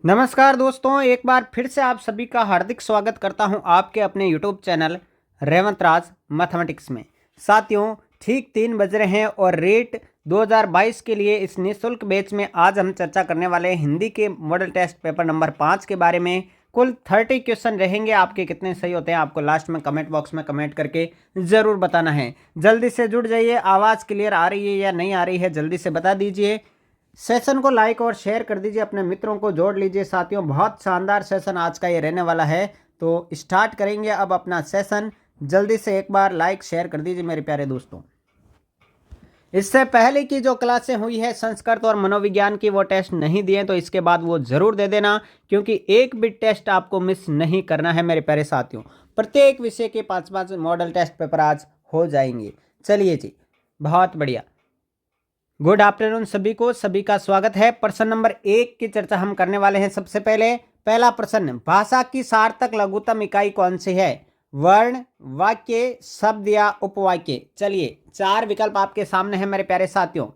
नमस्कार दोस्तों, एक बार फिर से आप सभी का हार्दिक स्वागत करता हूं आपके अपने यूट्यूब चैनल रेवंत राज मैथमेटिक्स में। साथियों, ठीक 3 बज रहे हैं और रेट 2022 के लिए इस निःशुल्क बैच में आज हम चर्चा करने वाले हैं हिंदी के मॉडल टेस्ट पेपर नंबर 5 के बारे में। कुल 30 क्वेश्चन रहेंगे। आपके कितने सही होते हैं आपको लास्ट में कमेंट बॉक्स में कमेंट करके ज़रूर बताना है। जल्दी से जुड़ जाइए। आवाज़ क्लियर आ रही है या नहीं आ रही है जल्दी से बता दीजिए। सेशन को लाइक और शेयर कर दीजिए, अपने मित्रों को जोड़ लीजिए। साथियों, बहुत शानदार सेशन आज का ये रहने वाला है, तो स्टार्ट करेंगे अब अपना सेशन। जल्दी से एक बार लाइक शेयर कर दीजिए मेरे प्यारे दोस्तों। इससे पहले की जो क्लासें हुई है संस्कृत और मनोविज्ञान की, वो टेस्ट नहीं दिए तो इसके बाद वो ज़रूर दे देना, क्योंकि एक भी टेस्ट आपको मिस नहीं करना है मेरे प्यारे साथियों। प्रत्येक विषय के 5-5 मॉडल टेस्ट पेपर आज हो जाएंगे। चलिए जी, बहुत बढ़िया। गुड आफ्टरनून सभी को, सभी का स्वागत है। प्रश्न नंबर 1 की चर्चा हम करने वाले हैं। सबसे पहले पहला प्रश्न, भाषा की सार्थक लघुत्तम इकाई कौन सी है? वर्ण, वाक्य, शब्द या उपवाक्य? चलिए, 4 विकल्प आपके सामने हैं मेरे प्यारे साथियों।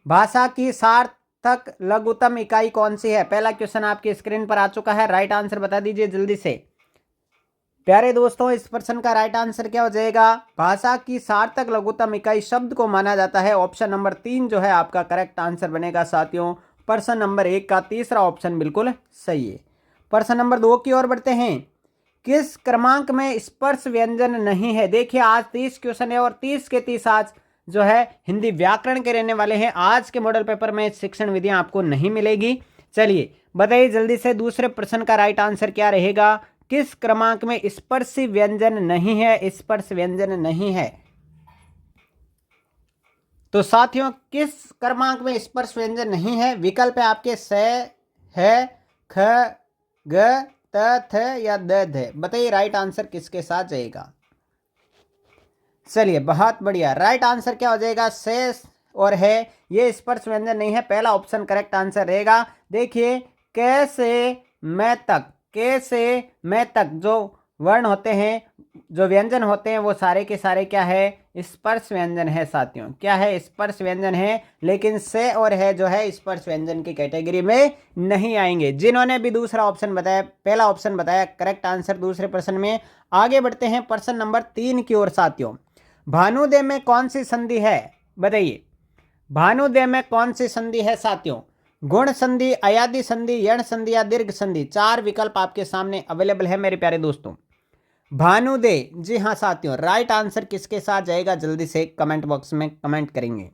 भाषा की सार्थक लघुत्तम इकाई कौन सी है? पहला क्वेश्चन आपकी स्क्रीन पर आ चुका है। राइट आंसर बता दीजिए जल्दी से प्यारे दोस्तों। इस प्रश्न का राइट आंसर क्या हो जाएगा? भाषा की सार्थक लघुत्तम इकाई शब्द को माना जाता है। ऑप्शन नंबर 3 जो है आपका करेक्ट आंसर बनेगा साथियों। प्रश्न नंबर 1 का तीसरा ऑप्शन बिल्कुल सही है। प्रश्न नंबर 2 की ओर बढ़ते हैं। किस क्रमांक में स्पर्श व्यंजन नहीं है? देखिए, आज 30 क्वेश्चन है और 30 के 30 आज जो है हिंदी व्याकरण के रहने वाले हैं। आज के मॉडल पेपर में शिक्षण विधियां आपको नहीं मिलेगी। चलिए बताइए जल्दी से, दूसरे प्रश्न का राइट आंसर क्या रहेगा? किस क्रमांक में स्पर्शी व्यंजन नहीं है? स्पर्श व्यंजन नहीं है। तो साथियों, किस क्रमांक में स्पर्श व्यंजन नहीं है? विकल्प है आपके स, है, ख, ग, त, थ या द, ध। बताइए राइट आंसर किसके साथ जाएगा? चलिए, बहुत बढ़िया। राइट आंसर क्या हो जाएगा? से और है, ये स्पर्श व्यंजन नहीं है। पहला ऑप्शन करेक्ट आंसर रहेगा। देखिए, कैसे मैं तक, कैसे मैं तक जो वर्ण होते हैं, जो व्यंजन होते हैं, वो सारे के सारे क्या है? स्पर्श व्यंजन है साथियों। क्या है? स्पर्श व्यंजन है। लेकिन से और है जो है स्पर्श व्यंजन की कैटेगरी में नहीं आएंगे। जिन्होंने भी दूसरा ऑप्शन बताया, पहला ऑप्शन बताया करेक्ट आंसर दूसरे प्रश्न में। आगे बढ़ते हैं प्रश्न नंबर 3 की ओर साथियों। भानुदेव में कौन सी संधि है? बताइए, भानुदेव में कौन सी संधि है साथियों? गुण संधि, अयादि संधि, यण संधि या दीर्घ संधि? 4 विकल्प आपके सामने अवेलेबल है मेरे प्यारे दोस्तों। भानुदेव, जी हाँ साथियों। राइट आंसर किसके साथ जाएगा? जल्दी से कमेंट बॉक्स में कमेंट करेंगे।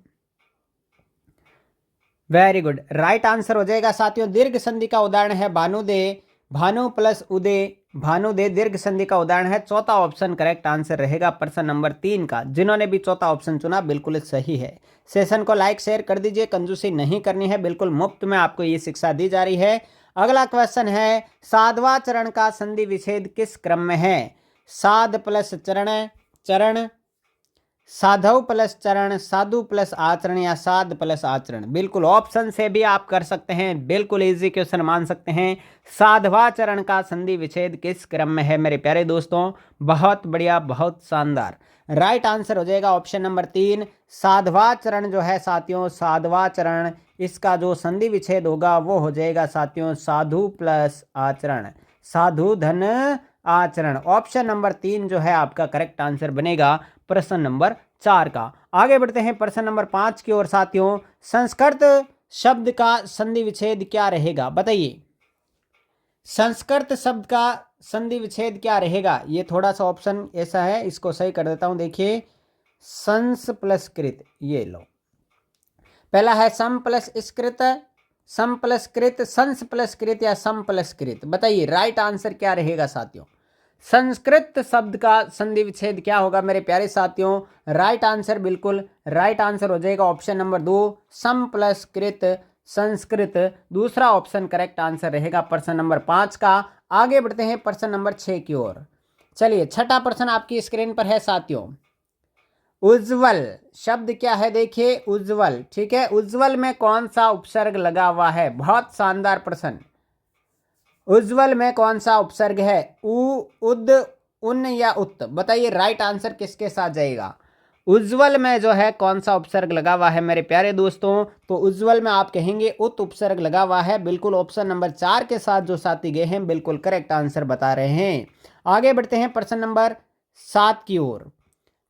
वेरी गुड, राइट आंसर हो जाएगा साथियों। दीर्घ संधि का उदाहरण है भानुदेव। भानु प्लस उदय, भानुदेव दीर्घ संधि का उदाहरण है। चौथा ऑप्शन करेक्ट आंसर रहेगा प्रश्न नंबर 3 का। जिन्होंने भी चौथा ऑप्शन चुना बिल्कुल सही है। सेशन को लाइक शेयर कर दीजिए, कंजूसी नहीं करनी है, बिल्कुल मुफ्त में आपको ये शिक्षा दी जा रही है। अगला क्वेश्चन है, साधवा चरण का संधि विच्छेद किस क्रम में है? साध प्लस चरण, चरण, साधव प्लस चरण, साधु प्लस आचरण या साध प्लस आचरण? बिल्कुल ऑप्शन से भी आप कर सकते हैं, बिल्कुल इजी क्वेश्चन मान सकते हैं। साधवाचरण का संधि विच्छेद किस क्रम में है मेरे प्यारे दोस्तों? बहुत बढ़िया, बहुत शानदार। राइट आंसर हो जाएगा ऑप्शन नंबर 3। साधवाचरण जो है साथियों, साधवाचरण, इसका जो संधि विच्छेद होगा वो हो जाएगा साथियों साधु प्लस आचरण, साधु धन आचरण। ऑप्शन नंबर 3 जो है आपका करेक्ट आंसर बनेगा प्रश्न नंबर 4 का। आगे बढ़ते हैं प्रश्न नंबर 5 की ओर साथियों। संस्कृत शब्द का संधि विच्छेद क्या रहेगा? बताइए, संस्कृत शब्द का संधि विच्छेद क्या रहेगा? ये थोड़ा सा ऑप्शन ऐसा है, इसको सही कर देता हूं। देखिए, संस प्लस कृत, ये लो। पहला है सम प्लस स्कृत, सम प्लस कृत, संस प्लस कृत या सम प्लस कृत? बताइए राइट आंसर क्या रहेगा साथियों? संस्कृत शब्द का संधि विच्छेद क्या होगा मेरे प्यारे साथियों? राइट आंसर, बिल्कुल राइट आंसर हो जाएगा ऑप्शन नंबर 2, सम प्लस कृत संस्कृत। दूसरा ऑप्शन करेक्ट आंसर रहेगा प्रश्न नंबर 5 का। आगे बढ़ते हैं प्रश्न नंबर 6 की ओर। चलिए, छठा प्रश्न आपकी स्क्रीन पर है साथियों। उज्ज्वल शब्द क्या है? देखिए, उज्ज्वल, ठीक है। उज्ज्वल में कौन सा उपसर्ग लगा हुआ है? बहुत शानदार प्रश्न। उज्ज्वल में कौन सा उपसर्ग है? उ, उद, उन या उत? बताइए राइट आंसर किसके साथ जाएगा? उज्ज्वल में जो है कौन सा उपसर्ग लगा हुआ है मेरे प्यारे दोस्तों? तो उज्ज्वल में आप कहेंगे उत उपसर्ग लगा हुआ है। बिल्कुल ऑप्शन नंबर 4 के साथ जो साथी गए हैं बिल्कुल करेक्ट आंसर बता रहे हैं। आगे बढ़ते हैं प्रश्न नंबर 7 की ओर।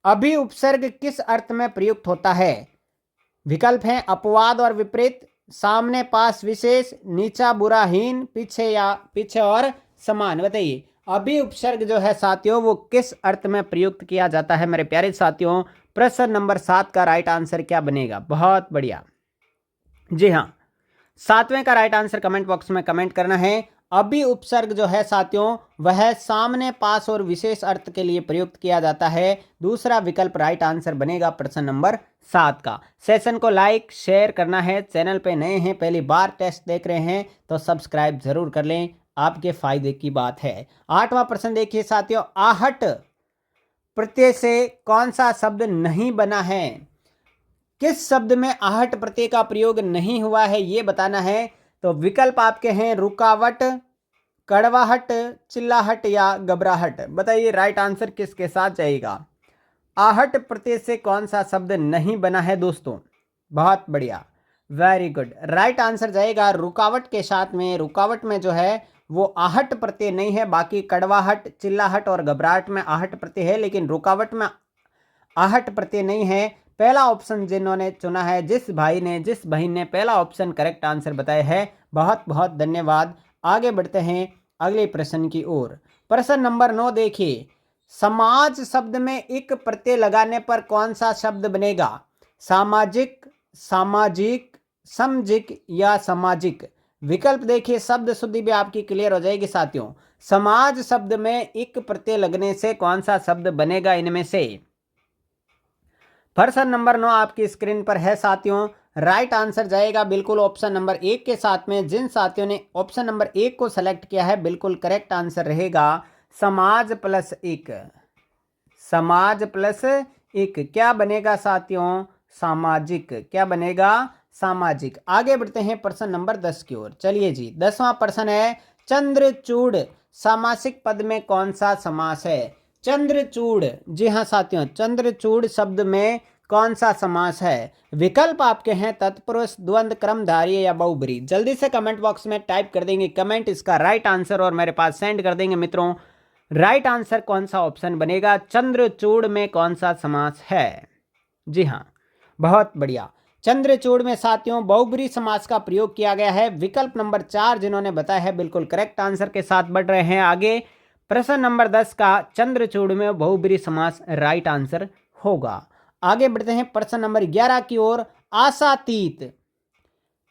अभी उपसर्ग किस अर्थ में प्रयुक्त होता है? विकल्प हैं अपवाद और विपरीत, सामने पास विशेष, नीचा बुरा हीन, पीछे या पीछे और समान। बताइए अभी उपसर्ग जो है साथियों वो किस अर्थ में प्रयुक्त किया जाता है मेरे प्यारे साथियों? प्रश्न नंबर 7 का राइट आंसर क्या बनेगा? बहुत बढ़िया, जी हाँ, 7वें का राइट आंसर कमेंट बॉक्स में कमेंट करना है। अभी उपसर्ग जो है साथियों वह सामने पास और विशेष अर्थ के लिए प्रयुक्त किया जाता है। दूसरा विकल्प राइट आंसर बनेगा प्रश्न नंबर 7 का। सेशन को लाइक शेयर करना है। चैनल पे नए हैं, पहली बार टेस्ट देख रहे हैं तो सब्सक्राइब जरूर कर लें, आपके फायदे की बात है। 8वां प्रश्न देखिए साथियों, आहट प्रत्यय से कौन सा शब्द नहीं बना है? किस शब्द में आहट प्रत्यय का प्रयोग नहीं हुआ है ये बताना है। तो विकल्प आपके हैं रुकावट, कड़वाहट, चिल्लाहट या घबराहट। बताइए राइट आंसर किसके साथ जाएगा? आहट प्रत्यय से कौन सा शब्द नहीं बना है दोस्तों? बहुत बढ़िया, वेरी गुड, राइट आंसर जाएगा रुकावट के साथ में। रुकावट में जो है वो आहट प्रत्यय नहीं है, बाकी कड़वाहट, चिल्लाहट और घबराहट में आहट प्रत्यय है, लेकिन रुकावट में आहट प्रत्यय नहीं है। पहला ऑप्शन जिन्होंने चुना है, जिस बहन ने पहला ऑप्शन करेक्ट आंसर बताया है, बहुत बहुत धन्यवाद। आगे बढ़ते हैं अगले प्रश्न की ओर। प्रश्न नंबर 9 देखिए, समाज शब्द में एक प्रत्यय लगाने पर कौन सा शब्द बनेगा? सामाजिक, सामाजिक, समजिक या सामाजिक। विकल्प देखिए, शब्द शुद्धि भी आपकी क्लियर हो जाएगी साथियों। समाज शब्द में एक प्रत्यय लगने से कौन सा शब्द बनेगा इनमें से? प्रश्न नंबर 9 आपकी स्क्रीन पर है साथियों। राइट आंसर जाएगा बिल्कुल ऑप्शन नंबर 1 के साथ में। जिन साथियों ने ऑप्शन नंबर 1 को सेलेक्ट किया है बिल्कुल करेक्ट आंसर रहेगा समाज प्लस एक। समाज प्लस एक क्या बनेगा साथियों? सामाजिक। क्या बनेगा? सामाजिक। आगे बढ़ते हैं प्रश्न नंबर 10 की ओर। चलिए जी, 10वां प्रश्न है, चंद्रचूड़ सामासिक पद में कौन सा समास है? चंद्रचूड़, जी हाँ साथियों, चंद्रचूड़ शब्द में कौन सा समास है? विकल्प आपके हैं तत्पुरुष, द्वंद्व, क्रमधारय या बहुब्रीहि। जल्दी से कमेंट बॉक्स में टाइप कर देंगे कमेंट इसका राइट आंसर और मेरे पास सेंड कर देंगे मित्रों। राइट आंसर कौन सा ऑप्शन बनेगा? चंद्रचूड़ में कौन सा समास है? जी हाँ, बहुत बढ़िया, चंद्रचूड़ में साथियों बहुब्रीहि समास का प्रयोग किया गया है। विकल्प नंबर 4 जिन्होंने बताया है बिल्कुल करेक्ट आंसर के साथ बढ़ रहे हैं आगे। प्रश्न नंबर 10 का चंद्रचूड़ में बहुब्रीहि समास राइट आंसर होगा। आगे बढ़ते हैं प्रश्न नंबर 11 की ओर। आशातीत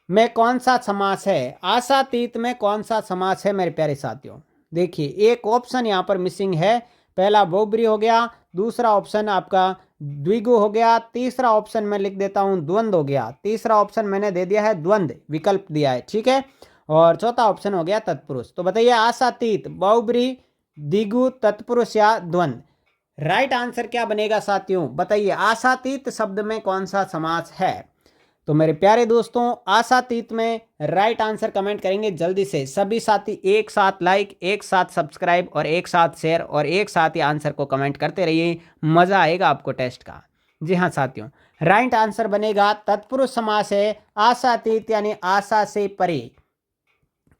में कौन सा समास है? आशातीत में कौन सा समास है मेरे प्यारे साथियों? देखिए एक ऑप्शन यहाँ पर मिसिंग है। पहला बहुब्रीहि हो गया, दूसरा ऑप्शन आपका द्विगु हो गया, तीसरा ऑप्शन मैं लिख देता हूँ द्वंद्व हो गया, तीसरा ऑप्शन मैंने दे दिया है द्वंद्व विकल्प दिया है, ठीक है, और चौथा ऑप्शन हो गया तत्पुरुष। तो बताइए आशातीत बहुब्रीहि, द्विगु, तत्पुरुष या द्वंद्व। राइट आंसर क्या बनेगा साथियों? बताइए आशातीत शब्द में कौन सा समास है? तो मेरे प्यारे दोस्तों आशातीत में राइट आंसर कमेंट करेंगे जल्दी से सभी साथी। एक साथ लाइक, एक साथ सब्सक्राइब और एक साथ शेयर और एक साथ ही आंसर को कमेंट करते रहिए, मजा आएगा आपको टेस्ट का। जी हाँ साथियों, राइट आंसर बनेगा तत्पुरुष समास है आशातीत, यानी आशा से परे,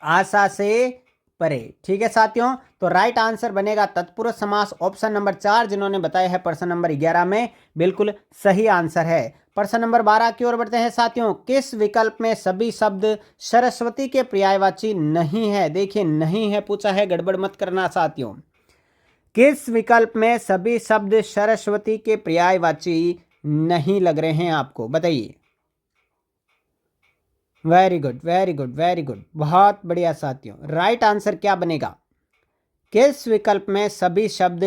आशा से परे, ठीक है साथियों। तो राइट आंसर बनेगा तत्पुरुष समास। ऑप्शन नंबर 4 जिन्होंने बताया है प्रश्न नंबर 11 में बिल्कुल सही आंसर है। प्रश्न नंबर 12 की ओर बढ़ते हैं साथियों। किस विकल्प में सभी शब्द सरस्वती के पर्यायवाची नहीं है? देखिए नहीं है पूछा है, गड़बड़ मत करना साथियों। किस विकल्प में सभी शब्द सरस्वती के पर्यायवाची नहीं लग रहे हैं आपको? बताइए। Very good, very good, very good, बहुत बढ़िया साथियों। राइट आंसर क्या बनेगा? किस विकल्प में सभी शब्द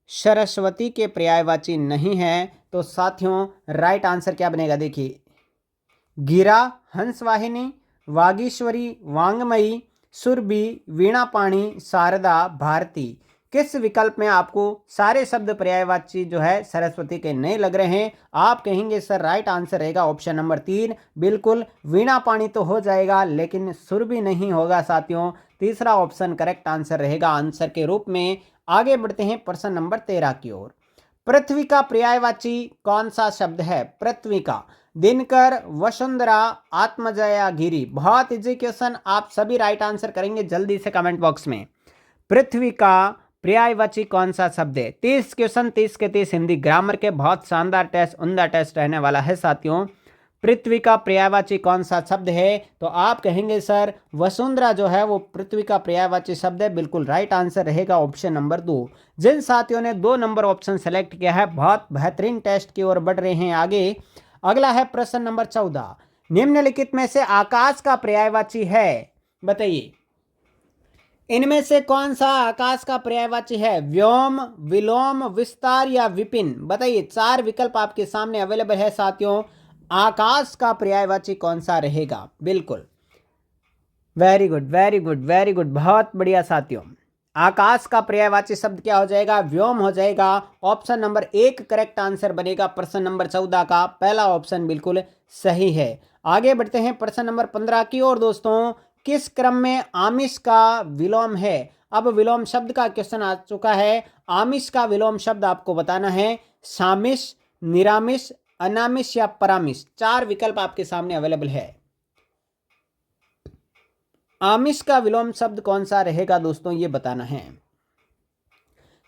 सरस्वती के पर्यायवाची नहीं है? तो साथियों राइट आंसर क्या बनेगा? देखिए गिरा, हंसवाहिनी, वागीश्वरी, वांगमयी, सुरभि, वीणापाणी, शारदा, भारती। किस विकल्प में आपको सारे शब्द पर्यायवाची जो है सरस्वती के नहीं लग रहे हैं? आप कहेंगे सर राइट आंसर रहेगा ऑप्शन नंबर 3। बिल्कुल वीणापाणी तो हो जाएगा लेकिन सुरभि नहीं होगा साथियों। तीसरा ऑप्शन करेक्ट आंसर रहेगा आंसर के रूप में। आगे बढ़ते हैं प्रश्न नंबर 13 की ओर। पृथ्वी का पर्यायवाची कौन सा शब्द है? पृथ्वी का। दिनकर, वसुंधरा, आत्मजया, गिरी। बहुत इजी क्वेश्चन, आप सभी राइट आंसर करेंगे जल्दी से कमेंट बॉक्स में। पृथ्वी का पर्यायवाची कौन सा शब्द है? 30 क्वेश्चन, 30 के 30 हिंदी ग्रामर के, बहुत शानदार टेस्ट, उम्दा टेस्ट रहने वाला है साथियों। पृथ्वी का पर्यायवाची कौन सा शब्द है? तो आप कहेंगे सर वसुंधरा जो है वो पृथ्वी का पर्यायवाची शब्द है। बिल्कुल राइट आंसर रहेगा ऑप्शन नंबर 2। जिन साथियों ने 2 नंबर ऑप्शन सेलेक्ट किया है, बहुत बेहतरीन टेस्ट की ओर बढ़ रहे हैं आगे। अगला है प्रश्न नंबर 14। निम्नलिखित में से आकाश का पर्यायवाची है? बताइए, इनमें से कौन सा आकाश का पर्यायवाची है? व्योम, विलोम, विस्तार या विपिन? बताइए, 4 विकल्प आपके सामने अवेलेबल है साथियों। आकाश का पर्यायवाची कौन सा रहेगा? बिल्कुल, very good very good very good, बहुत बढ़िया साथियों। आकाश का पर्यायवाची शब्द क्या हो जाएगा? व्योम हो जाएगा। ऑप्शन नंबर 1 करेक्ट आंसर बनेगा प्रश्न नंबर 14 का। पहला ऑप्शन बिल्कुल सही है। आगे बढ़ते हैं प्रश्न नंबर 15 की ओर दोस्तों। किस क्रम में आमिष का विलोम है? अब विलोम शब्द का क्वेश्चन आ चुका है। आमिष का विलोम शब्द आपको बताना है। सामिष, निरामिष, अनामिष या परामिष? 4 विकल्प आपके सामने अवेलेबल है। आमिष का विलोम शब्द कौन सा रहेगा दोस्तों, ये बताना है।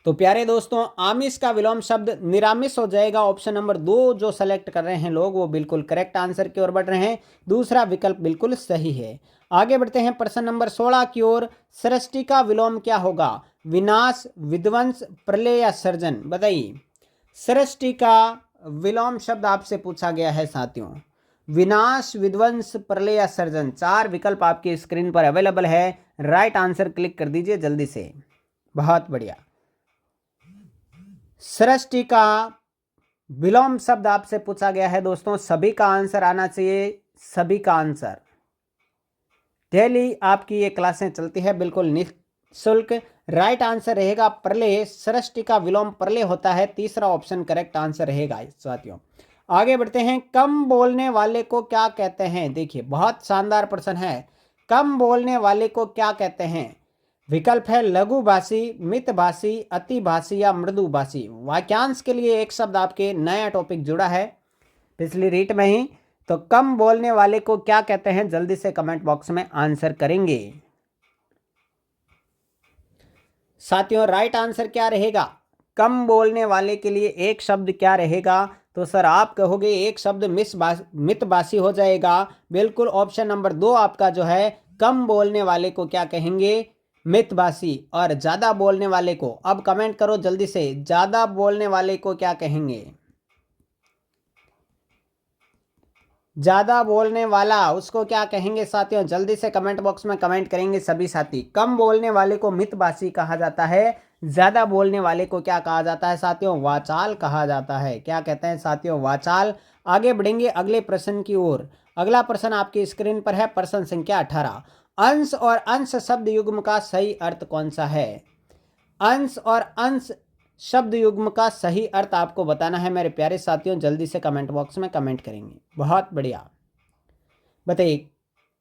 तो प्यारे दोस्तों, आमिष का विलोम शब्द निरामिष हो जाएगा। ऑप्शन नंबर 2 जो सेलेक्ट कर रहे हैं लोग, वो बिल्कुल करेक्ट आंसर की ओर बढ़ रहे हैं। दूसरा विकल्प बिल्कुल सही है। आगे बढ़ते हैं प्रश्न नंबर 16 की ओर। सृष्टि का विलोम क्या होगा? विनाश, विध्वंस, प्रलय या सर्जन? बताइए, सृष्टि का विलोम शब्द आपसे पूछा गया है साथियों। विनाश, विध्वंस, प्रलय या सर्जन? 4 विकल्प आपकी स्क्रीन पर अवेलेबल है। राइट आंसर क्लिक कर दीजिए जल्दी से। बहुत बढ़िया। सृष्टि का विलोम शब्द आपसे पूछा गया है दोस्तों। सभी का आंसर आना चाहिए, सभी का आंसर। डेली आपकी ये क्लासें चलती है बिल्कुल निःशुल्क। राइट आंसर रहेगा प्रलय। सृष्टि का विलोम प्रलय होता है। तीसरा ऑप्शन करेक्ट आंसर रहेगा साथियों। आगे बढ़ते हैं। कम बोलने वाले को क्या कहते हैं? देखिए, बहुत शानदार प्रश्न है। कम बोलने वाले को क्या कहते हैं? विकल्प है लघुभाषी, मितभाषी, अतिभाषी या मृदुभाषी। वाक्यांश के लिए एक शब्द आपके नया टॉपिक जुड़ा है पिछली रीट में ही। तो कम बोलने वाले को क्या कहते हैं? जल्दी से कमेंट बॉक्स में आंसर करेंगे साथियों। राइट आंसर क्या रहेगा? कम बोलने वाले के लिए एक शब्द क्या रहेगा? तो सर आप कहोगे एक शब्द मितभाषी हो जाएगा। बिल्कुल, ऑप्शन नंबर 2 आपका जो है, कम बोलने वाले को क्या कहेंगे? मितभाषी। और ज्यादा बोलने वाले को, अब कमेंट करो जल्दी से, ज्यादा बोलने वाले को क्या कहेंगे? ज्यादा बोलने वाला उसको क्या कहेंगे साथियों? जल्दी से कमेंट बॉक्स में कमेंट करेंगे सभी साथी। कम बोलने वाले को मितभाषी कहा जाता है। ज्यादा बोलने वाले को क्या कहा जाता है साथियों? वाचाल कहा जाता है। क्या कहते हैं साथियों? वाचाल। आगे बढ़ेंगे अगले प्रश्न की ओर। अगला प्रश्न आपकी स्क्रीन पर है, प्रश्न संख्या 18। अंश और अंश शब्द युग्म का सही अर्थ कौन सा है? अंश और अंश शब्द युग्म का सही अर्थ आपको बताना है मेरे प्यारे साथियों। जल्दी से कमेंट बॉक्स में कमेंट करेंगे। बहुत बढ़िया, बताइए।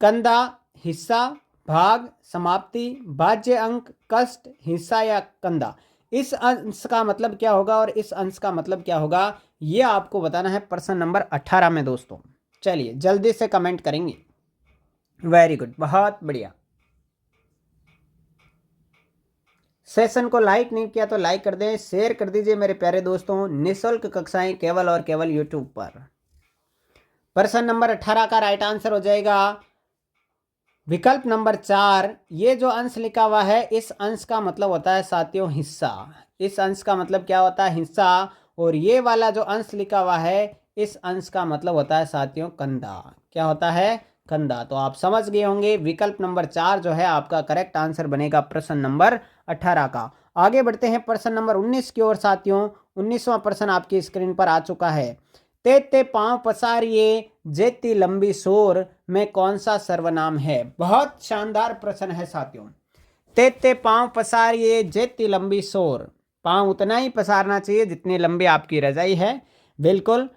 कंधा, हिस्सा, भाग, समाप्ति, भाज्य अंक, कष्ट, हिस्सा या कंधा? इस अंश का मतलब क्या होगा और इस अंश का मतलब क्या होगा, ये आपको बताना है प्रश्न नंबर 18 में दोस्तों। चलिए जल्दी से कमेंट करेंगे। वेरी गुड, बहुत बढ़िया। सेशन को लाइक नहीं किया तो लाइक कर दें, शेयर कर दीजिए मेरे प्यारे दोस्तों। निःशुल्क कक्षाएं केवल और केवल यूट्यूब पर। प्रश्न नंबर 18 का राइट आंसर हो जाएगा विकल्प नंबर 4। ये जो अंश लिखा हुआ है, इस अंश का मतलब होता है साथियों हिस्सा। इस अंश का मतलब क्या होता है? हिस्सा। और ये वाला जो अंश लिखा हुआ है, इस अंश का मतलब होता है साथियों कंधा। क्या होता है? कंधा। तो आप समझ गए होंगे, विकल्प नंबर 4 जो है आपका करेक्ट आंसर बनेगा प्रश्न नंबर 18 का। आगे बढ़ते हैं प्रश्न नंबर 19 की ओर साथियों। 19वां प्रश्न आपकी स्क्रीन पर आ चुका है। ते पांव पसारिए जेती लंबी सोर में कौन सा सर्वनाम है? बहुत शानदार प्रश्न है साथियों। ते पांव पसारिए जेती लंबी सोर। पांव उतना ही पसारना चाहिए जितनी लंबी आपकी रजाई है। बिल्कुल।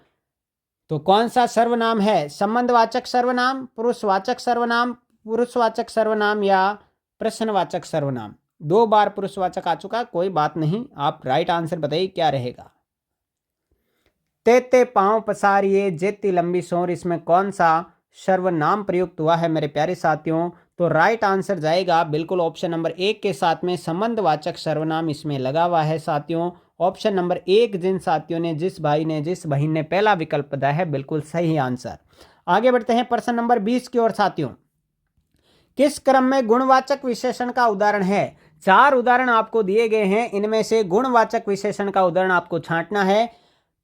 तो कौन सा सर्वनाम है? संबंधवाचक सर्वनाम, पुरुषवाचक सर्वनाम, पुरुषवाचक सर्वनाम या प्रश्नवाचक सर्वनाम? 2 बार पुरुषवाचक आ चुका, कोई बात नहीं। आप राइट आंसर बताइए क्या रहेगा। तेते पांव पसारिए जेती लंबी सोर, इसमें कौन सा सर्वनाम प्रयुक्त हुआ है मेरे प्यारे साथियों? तो राइट आंसर जाएगा बिल्कुल ऑप्शन नंबर 1 के साथ में संबंधवाचक सर्वनाम इसमें लगा हुआ है साथियों। ऑप्शन नंबर 1 जिन साथियों ने, जिस भाई ने, जिस बहन ने पहला विकल्प दिया है बिल्कुल सही आंसर। आगे बढ़ते हैं प्रश्न नंबर 20 की ओर साथियों। किस क्रम में गुणवाचक विशेषण का उदाहरण है? 4 उदाहरण आपको दिए गए हैं, इनमें से गुणवाचक विशेषण का उदाहरण आपको छांटना है।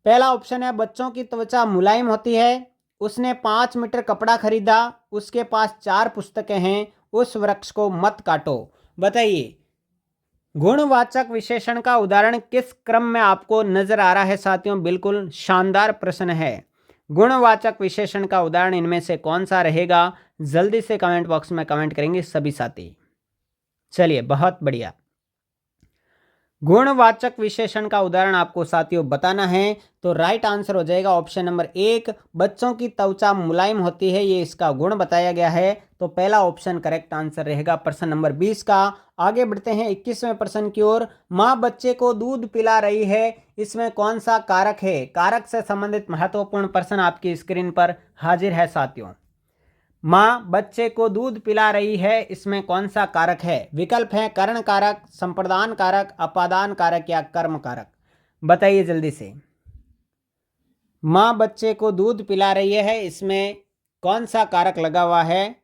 पहला ऑप्शन है बच्चों की त्वचा मुलायम होती है, उसने 5 मीटर कपड़ा खरीदा, उसके पास 4 पुस्तकें हैं, उस वृक्ष को मत काटो। बताइए गुणवाचक विशेषण का उदाहरण किस क्रम में आपको नजर आ रहा है साथियों? बिल्कुल शानदार प्रश्न है। गुणवाचक विशेषण का उदाहरण इनमें से कौन सा रहेगा? जल्दी से कमेंट बॉक्स में कमेंट करेंगे सभी साथी। चलिए बहुत बढ़िया। गुणवाचक विशेषण का उदाहरण आपको साथियों बताना है, तो राइट आंसर हो जाएगा ऑप्शन नंबर 1, बच्चों की त्वचा मुलायम होती है, ये इसका गुण बताया गया है। तो पहला ऑप्शन करेक्ट आंसर रहेगा प्रश्न नंबर 20 का। आगे बढ़ते हैं 21वें प्रश्न की ओर। माँ बच्चे को दूध पिला रही है, इसमें कौन सा कारक है? कारक से संबंधित महत्वपूर्ण प्रश्न आपकी स्क्रीन पर हाजिर है साथियों। माँ बच्चे को दूध पिला रही है, इसमें कौन सा कारक है? विकल्प है करण कारक, संप्रदान कारक, अपादान कारक या कर्म कारक। बताइए जल्दी से। माँ बच्चे को दूध पिला रही है, इसमें कौन सा कारक लगा हुआ है?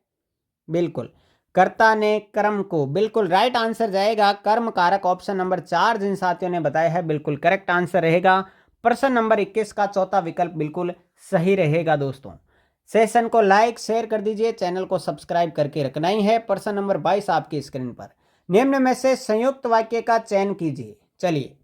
बिल्कुल कर्ता ने कर्म को, बिल्कुल राइट आंसर जाएगा कर्म कारक। ऑप्शन नंबर 4 जिन साथियों ने बताया है बिल्कुल करेक्ट आंसर रहेगा। प्रश्न नंबर 21 का चौथा विकल्प बिल्कुल सही रहेगा दोस्तों। सेशन को लाइक शेयर कर दीजिए, चैनल को सब्सक्राइब करके रखना ही है। प्रश्न नंबर 22 आपकी स्क्रीन पर। निम्न में से संयुक्त वाक्य का चयन कीजिए। चलिए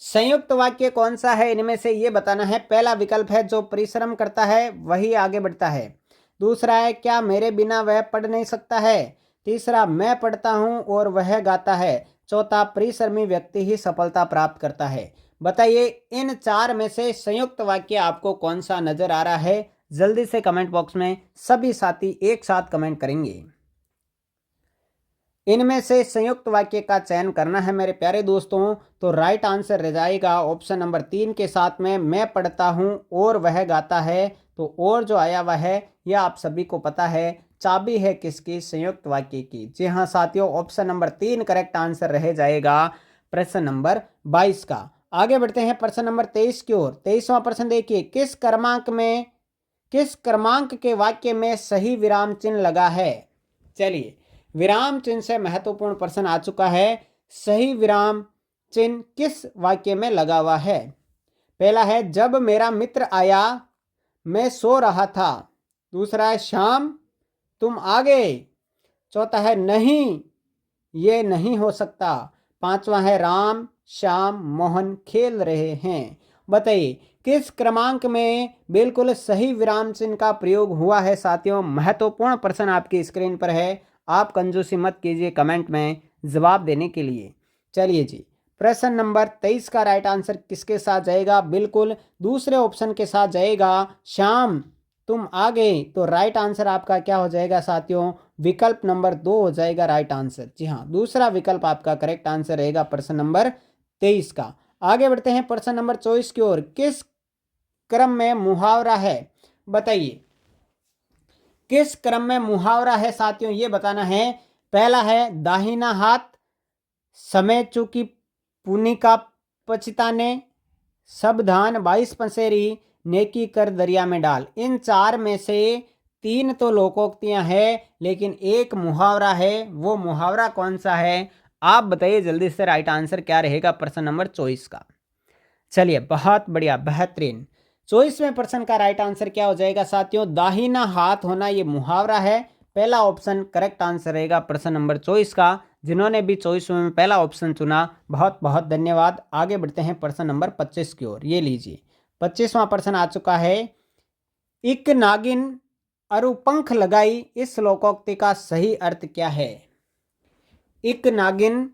संयुक्त वाक्य कौन सा है इनमें से ये बताना है। पहला विकल्प है जो परिश्रम करता है वही आगे बढ़ता है। दूसरा है क्या मेरे बिना वह पढ़ नहीं सकता है। तीसरा मैं पढ़ता हूं और वह गाता है। चौथा परिश्रमी व्यक्ति ही सफलता प्राप्त करता है। बताइए इन 4 में से संयुक्त वाक्य आपको कौन सा नजर आ रहा है? जल्दी से कमेंट बॉक्स में सभी साथी एक साथ कमेंट करेंगे। इनमें से संयुक्त वाक्य का चयन करना है मेरे प्यारे दोस्तों। तो राइट आंसर रह जाएगा ऑप्शन नंबर 3 के साथ में मैं पढ़ता हूं और वह गाता है। तो और जो आया हुआ है यह आप सभी को पता है, चाबी है किसकी? संयुक्त वाक्य की। जी हाँ साथियों, ऑप्शन नंबर 3 करेक्ट आंसर रह जाएगा प्रश्न नंबर 22 का। आगे बढ़ते हैं प्रश्न नंबर 23 की ओर। 23वां प्रश्न देखिए, किस क्रमांक के वाक्य में सही विराम चिन्ह लगा है? चलिए विराम चिन्ह से महत्वपूर्ण प्रश्न आ चुका है। सही विराम चिन्ह किस वाक्य में लगा हुआ है? पहला है जब मेरा मित्र आया मैं सो रहा था। दूसरा है शाम तुम आ गए। चौथा है नहीं ये नहीं हो सकता। पांचवा है राम श्याम मोहन खेल रहे हैं। बताइए किस क्रमांक में बिल्कुल सही विराम चिन्ह का प्रयोग हुआ है साथियों? महत्वपूर्ण प्रश्न आपकी स्क्रीन पर है, आप कंजूसी मत कीजिए कमेंट में जवाब देने के लिए। चलिए जी, प्रश्न नंबर 23 का राइट आंसर किसके साथ जाएगा? बिल्कुल दूसरे ऑप्शन के साथ जाएगा, श्याम तुम आ गए। तो राइट आंसर आपका क्या हो जाएगा साथियों? विकल्प नंबर 2 हो जाएगा राइट आंसर। जी हाँ, दूसरा विकल्प आपका करेक्ट आंसर रहेगा प्रश्न नंबर 23 का। आगे बढ़ते हैं प्रश्न नंबर 24 की ओर। किस क्रम में मुहावरा है? बताइए किस क्रम में मुहावरा है साथियों, ये बताना है। पहला है दाहिना हाथ समय चूकी पुनि का पछताने, सावधान 22 पसेरी नेकी कर दरिया में डाल। इन 4 में से 3 तो लोकोक्तियां हैं लेकिन एक मुहावरा है। वो मुहावरा कौन सा है आप बताइए जल्दी से। राइट आंसर क्या रहेगा प्रश्न नंबर 24 का? चलिए बहुत बढ़िया बेहतरीन। 24वें प्रश्न का राइट आंसर क्या हो जाएगा साथियों? दाहिना हाथ होना ये मुहावरा है। पहला ऑप्शन करेक्ट आंसर रहेगा प्रश्न नंबर 24 का। जिन्होंने भी 24वें में पहला ऑप्शन चुना बहुत बहुत धन्यवाद। आगे बढ़ते हैं प्रश्न नंबर 25 की ओर। ये लीजिए 25वां प्रश्न आ चुका है। इक नागिन अरु पंख लगाई, इस लोकोक्ति का सही अर्थ क्या है? इक नागिन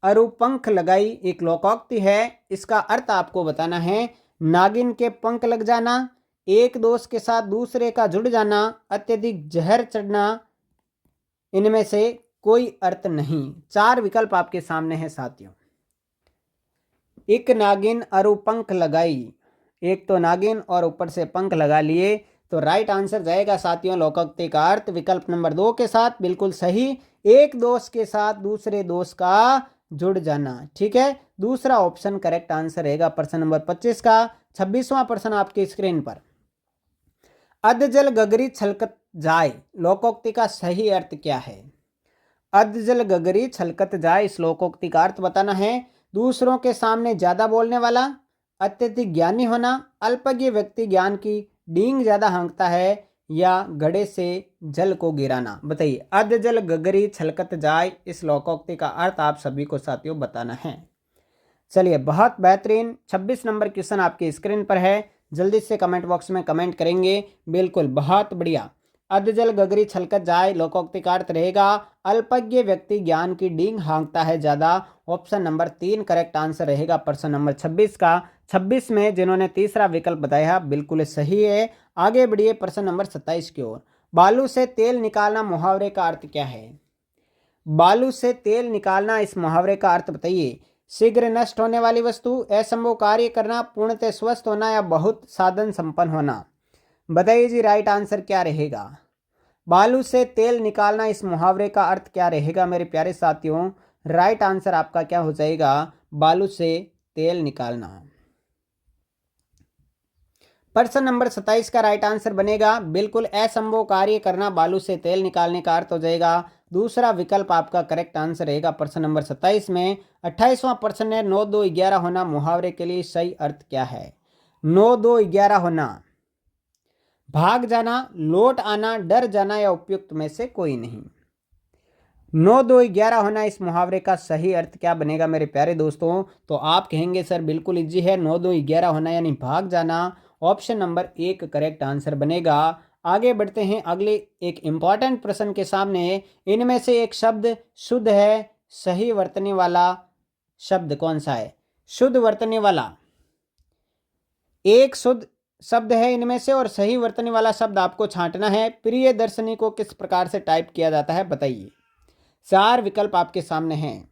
अरु पंख लगाई एक लोकोक्ति है, इसका अर्थ आपको बताना है। नागिन के पंख लग जाना, एक दोस्त के साथ दूसरे का जुड़ जाना, अत्यधिक जहर चढ़ना, इनमें से कोई अर्थ नहीं। 4 विकल्प आपके सामने हैं साथियों। एक नागिन अरु पंख लगाई, एक तो नागिन और ऊपर से पंख लगा लिए, तो राइट आंसर जाएगा साथियों लोकोक्ति का अर्थ विकल्प नंबर 2 के साथ, बिल्कुल सही। एक दोष के साथ दूसरे दोष का जुड़ जाना, ठीक है, दूसरा ऑप्शन करेक्ट आंसर रहेगा प्रश्न नंबर 25 का। 26वां प्रश्न आपकी स्क्रीन पर, अधजल गगरी छलकत जाए लोकोक्ति का सही अर्थ क्या है? अधजल गगरी छलकत जाए, इस लोकोक्ति का अर्थ बताना है। दूसरों के सामने ज्यादा बोलने वाला, अत्यधिक ज्ञानी होना, अल्पज्ञ व्यक्ति ज्ञान की डींग ज्यादा हाँकता है, या घड़े से जल को गिराना। बताइए, अधजल गगरी छलकत जाए, इस लोकोक्ति का अर्थ आप सभी को साथियों बताना है। चलिए, बहुत बेहतरीन 26 नंबर क्वेश्चन आपकी स्क्रीन पर है, जल्दी से कमेंट बॉक्स में कमेंट करेंगे। बिल्कुल, बहुत बढ़िया। अधजल गगरी छलकत जाए, लोकोक्ति का अर्थ रहेगा अल्पज्ञ व्यक्ति ज्ञान की डींग हाँकता है ज्यादा। ऑप्शन नंबर 3 करेक्ट आंसर रहेगा प्रश्न नंबर 26 का। 26 में जिन्होंने तीसरा विकल्प बताया बिल्कुल सही है। आगे बढ़िए प्रश्न नंबर 27 की ओर। बालू से तेल निकालना मुहावरे का अर्थ क्या है? बालू से तेल निकालना, इस मुहावरे का अर्थ बताइए। शीघ्र नष्ट होने वाली वस्तु, असंभव कार्य करना, पूर्णतः स्वस्थ होना, या बहुत साधन संपन्न होना। बताइए जी, राइट आंसर क्या रहेगा? बालू से तेल निकालना, इस मुहावरे का अर्थ क्या रहेगा मेरे प्यारे साथियों? राइट आंसर आपका क्या हो जाएगा? बालू से तेल निकालना। प्रश्न नंबर 27 का राइट आंसर बनेगा बिल्कुल असंभव कार्य करना, बालू से तेल निकालने का अर्थ हो जाएगा। दूसरा विकल्प आपका करेक्ट आंसर रहेगा प्रश्न नंबर 27 में। 28वां प्रश्न है, 9 2 11 होना मुहावरे के लिए सही अर्थ क्या है? 9 2 11 होना, भाग जाना, लौट आना, डर जाना, या उपयुक्त में से कोई नहीं। 9 2 11 होना, इस मुहावरे का सही अर्थ क्या बनेगा मेरे प्यारे दोस्तों? तो आप कहेंगे सर बिल्कुल इजी है, 9 2 11 होना यानी भाग जाना। ऑप्शन नंबर 1 करेक्ट आंसर बनेगा। आगे बढ़ते हैं अगले एक इंपॉर्टेंट प्रश्न के सामने। इनमें से एक शब्द शुद्ध है, सही वर्तने वाला शब्द कौन सा है? शुद्ध वर्तने वाला एक शुद्ध शब्द है इनमें से, और सही वर्तने वाला शब्द आपको छांटना है। प्रिय दर्शनी को किस प्रकार से टाइप किया जाता है? बताइए। 4 विकल्प आपके सामने हैं।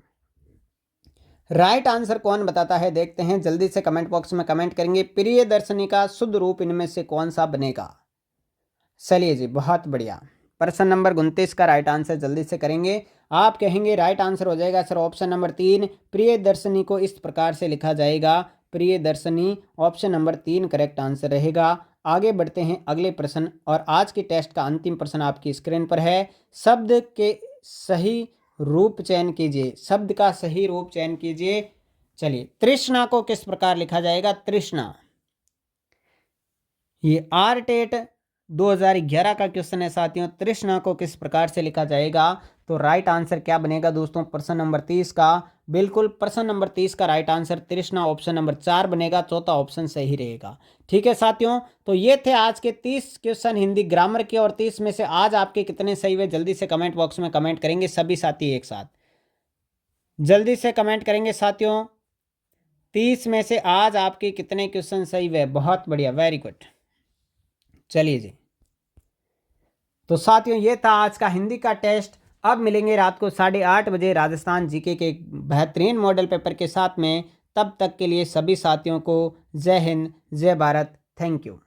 राइट आंसर कौन बताता है देखते हैं, जल्दी से कमेंट बॉक्स में कमेंट करेंगे। प्रिय दर्शनी का शुद्ध रूप इनमें से कौन सा बनेगा? चलिए जी, बहुत बढ़िया। प्रश्न नंबर 29 का राइट आंसर जल्दी से करेंगे। आप कहेंगे राइट आंसर हो जाएगा सर ऑप्शन नंबर 3, प्रिय दर्शनी को इस प्रकार से लिखा जाएगा, प्रिय दर्शनी। ऑप्शन नंबर 3 करेक्ट आंसर रहेगा। आगे बढ़ते हैं अगले प्रश्न, और आज के टेस्ट का अंतिम प्रश्न आपकी स्क्रीन पर है। शब्द के सही रूप चयन कीजिए, शब्द का सही रूप चयन कीजिए। चलिए, तृष्णा को किस प्रकार लिखा जाएगा? तृष्णा, ये आरटेट 2011 का क्वेश्चन है साथियों। तृष्णा को किस प्रकार से लिखा जाएगा? तो राइट आंसर क्या बनेगा दोस्तों प्रश्न नंबर 30 का? बिल्कुल, प्रश्न नंबर 30 का राइट आंसर तृष्णा ऑप्शन नंबर 4 बनेगा। चौथा ऑप्शन सही रहेगा। ठीक है साथियों, तो ये थे आज के 30 क्वेश्चन हिंदी ग्रामर के, और 30 में से आज आपके कितने सही हुए जल्दी से कमेंट बॉक्स में कमेंट करेंगे सभी साथी एक साथ। जल्दी से कमेंट करेंगे साथियों, 30 में से आज आपके कितने क्वेश्चन सही हुए। बहुत बढ़िया, वेरी गुड। चलिए जी, तो साथियों ये था आज का हिंदी का टेस्ट। अब मिलेंगे रात को 8:30 बजे राजस्थान जीके के एक बेहतरीन मॉडल पेपर के साथ में। तब तक के लिए सभी साथियों को जय हिंद, जय भारत, थैंक यू।